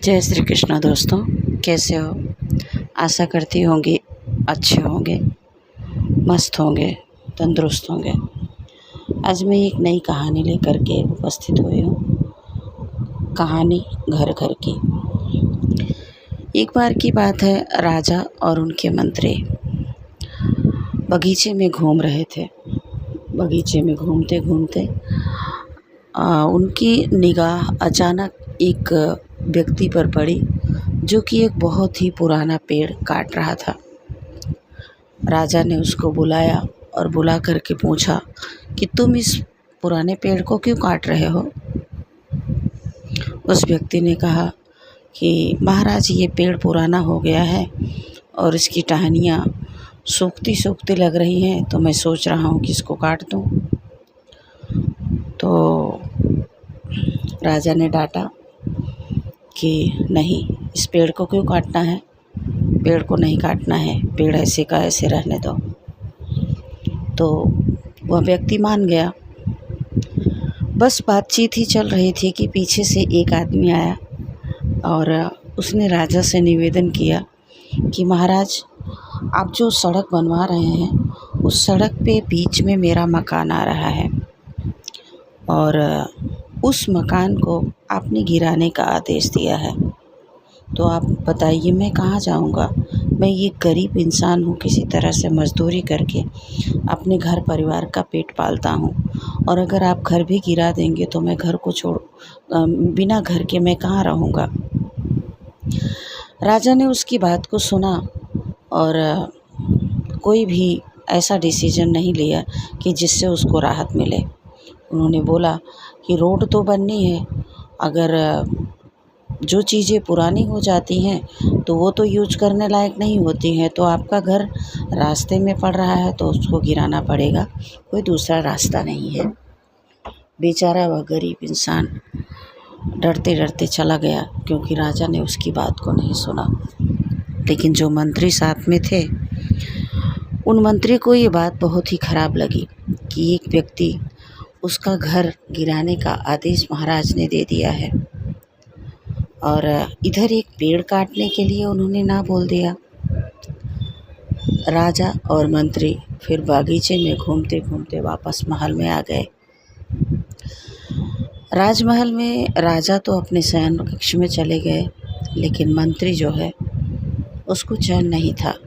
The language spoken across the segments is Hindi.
जय श्री कृष्ण दोस्तों, कैसे हो? आशा करती होंगे अच्छे होंगे, मस्त होंगे, तंदुरुस्त होंगे। आज मैं एक नई कहानी लेकर के उपस्थित हुई हूँ। कहानी घर घर की। एक बार की बात है, राजा और उनके मंत्री बगीचे में घूम रहे थे। बगीचे में घूमते घूमते उनकी निगाह अचानक एक व्यक्ति पर पड़ी जो कि एक बहुत ही पुराना पेड़ काट रहा था। राजा ने उसको बुलाया और बुला करके पूछा कि तुम इस पुराने पेड़ को क्यों काट रहे हो? उस व्यक्ति ने कहा कि महाराज, ये पेड़ पुराना हो गया है और इसकी टहनियाँ सूखती सूखती लग रही हैं, तो मैं सोच रहा हूँ कि इसको काट दूँ। तो राजा ने डांटा कि नहीं, इस पेड़ को क्यों काटना है? पेड़ को नहीं काटना है, पेड़ ऐसे का ऐसे रहने दो। तो वह व्यक्ति मान गया। बस बातचीत ही चल रही थी कि पीछे से एक आदमी आया और उसने राजा से निवेदन किया कि महाराज, आप जो सड़क बनवा रहे हैं उस सड़क पे बीच में मेरा मकान आ रहा है और उस मकान को आपने गिराने का आदेश दिया है। तो आप बताइए, मैं कहाँ जाऊँगा? मैं ये गरीब इंसान हूँ, किसी तरह से मज़दूरी करके अपने घर परिवार का पेट पालता हूँ, और अगर आप घर भी गिरा देंगे तो मैं घर को बिना घर के मैं कहाँ रहूँगा? राजा ने उसकी बात को सुना और कोई भी ऐसा डिसीजन नहीं लिया कि जिससे उसको राहत मिले। उन्होंने बोला कि रोड तो बननी है, अगर जो चीज़ें पुरानी हो जाती हैं तो वो तो यूज करने लायक नहीं होती हैं, तो आपका घर रास्ते में पड़ रहा है तो उसको गिराना पड़ेगा, कोई दूसरा रास्ता नहीं है। बेचारा वह गरीब इंसान डरते डरते चला गया, क्योंकि राजा ने उसकी बात को नहीं सुना। लेकिन जो मंत्री साथ में थे, उन मंत्री को ये बात बहुत ही ख़राब लगी कि एक व्यक्ति, उसका घर गिराने का आदेश महाराज ने दे दिया है और इधर एक पेड़ काटने के लिए उन्होंने ना बोल दिया। राजा और मंत्री फिर बागीचे में घूमते घूमते वापस महल में आ गए। राजमहल में राजा तो अपने शयन कक्ष में चले गए, लेकिन मंत्री जो है उसको चैन नहीं था।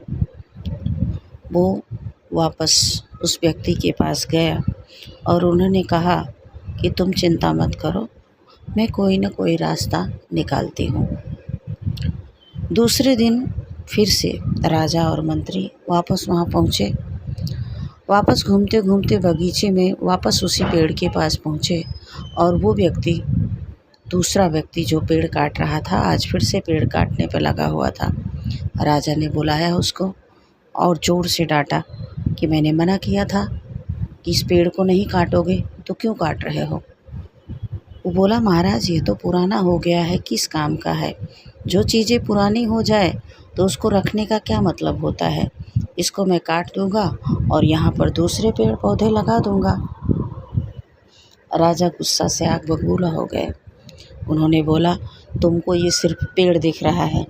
वो वापस उस व्यक्ति के पास गया और उन्होंने कहा कि तुम चिंता मत करो, मैं कोई न कोई रास्ता निकालती हूँ। दूसरे दिन फिर से राजा और मंत्री वापस वहाँ पहुँचे। वापस घूमते घूमते बगीचे में वापस उसी पेड़ के पास पहुँचे और वो व्यक्ति, दूसरा व्यक्ति जो पेड़ काट रहा था, आज फिर से पेड़ काटने पर लगा हुआ था। राजा ने बुलाया उसको और ज़ोर से डांटा कि मैंने मना किया था कि इस पेड़ को नहीं काटोगे, तो क्यों काट रहे हो? वो बोला, महाराज, ये तो पुराना हो गया है, किस काम का है? जो चीज़ें पुरानी हो जाए तो उसको रखने का क्या मतलब होता है? इसको मैं काट दूंगा और यहाँ पर दूसरे पेड़ पौधे लगा दूंगा। राजा गुस्सा से आग बबूला हो गए। उन्होंने बोला, तुमको ये सिर्फ पेड़ दिख रहा है,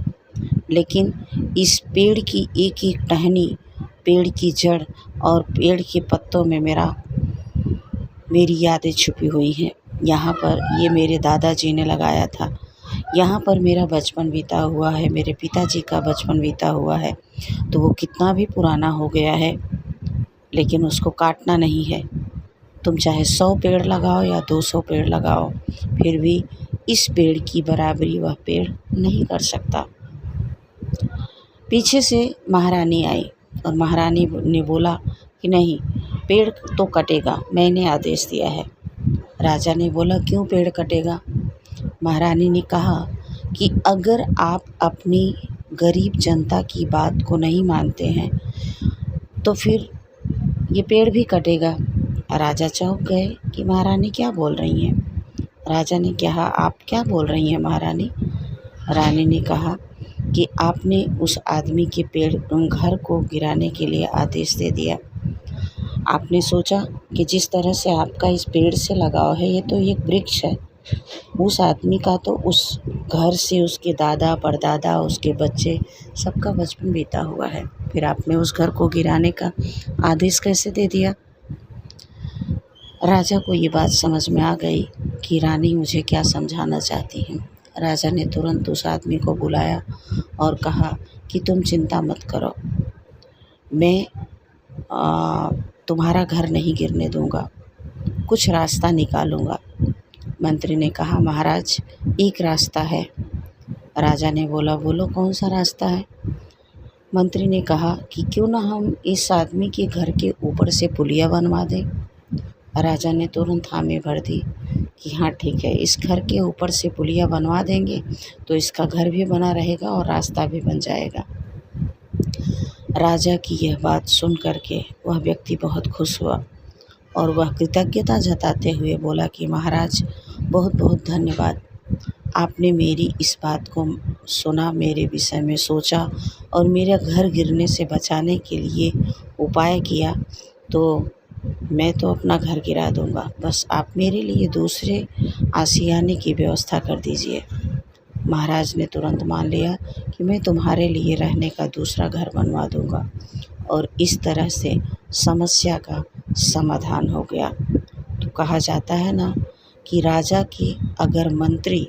लेकिन इस पेड़ की एक एक टहनी, पेड़ की जड़ और पेड़ के पत्तों में मेरी यादें छुपी हुई हैं। यहाँ पर ये मेरे दादाजी ने लगाया था, यहाँ पर मेरा बचपन बीता हुआ है, मेरे पिताजी का बचपन बीता हुआ है। तो वो कितना भी पुराना हो गया है, लेकिन उसको काटना नहीं है। तुम चाहे 100 पेड़ लगाओ या 200 पेड़ लगाओ, फिर भी इस पेड़ की बराबरी वह पेड़ नहीं कर सकता। पीछे से महारानी आई और महारानी ने बोला कि नहीं, पेड़ तो कटेगा, मैंने आदेश दिया है। राजा ने बोला, क्यों पेड़ कटेगा? महारानी ने कहा कि अगर आप अपनी गरीब जनता की बात को नहीं मानते हैं तो फिर ये पेड़ भी कटेगा। राजा चौंक गए कि महारानी क्या बोल रही हैं। राजा ने कहा, आप क्या बोल रही हैं महारानी? रानी ने कहा कि आपने उस आदमी के घर को गिराने के लिए आदेश दे दिया। आपने सोचा कि जिस तरह से आपका इस पेड़ से लगाव है, ये तो एक वृक्ष है, उस आदमी का तो उस घर से उसके दादा परदादा उसके बच्चे सबका बचपन बीता हुआ है, फिर आपने उस घर को गिराने का आदेश कैसे दे दिया। राजा को ये बात समझ में आ गई कि रानी मुझे क्या समझाना चाहती हैं। राजा ने तुरंत उस आदमी को बुलाया और कहा कि तुम चिंता मत करो, मैं तुम्हारा घर नहीं गिरने दूंगा, कुछ रास्ता निकालूंगा। मंत्री ने कहा महाराज एक रास्ता है। राजा ने बोला बोलो कौन सा रास्ता है। मंत्री ने कहा कि क्यों ना हम इस आदमी के घर के ऊपर से पुलिया बनवा दें। राजा ने तुरंत हामी भर दी कि हाँ ठीक है, इस घर के ऊपर से पुलिया बनवा देंगे तो इसका घर भी बना रहेगा और रास्ता भी बन जाएगा। राजा की यह बात सुन करके वह व्यक्ति बहुत खुश हुआ और वह कृतज्ञता जताते हुए बोला कि महाराज बहुत बहुत धन्यवाद, आपने मेरी इस बात को सुना, मेरे विषय में सोचा और मेरा घर गिरने से बचाने के लिए उपाय किया, तो मैं तो अपना घर गिरा दूंगा, बस आप मेरे लिए दूसरे आशियाने की व्यवस्था कर दीजिए। महाराज ने तुरंत मान लिया कि मैं तुम्हारे लिए रहने का दूसरा घर बनवा दूंगा और इस तरह से समस्या का समाधान हो गया। तो कहा जाता है ना कि राजा की अगर मंत्री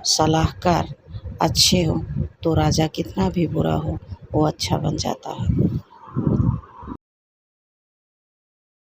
सलाहकार अच्छे हो तो राजा कितना भी बुरा हो वो अच्छा बन जाता है।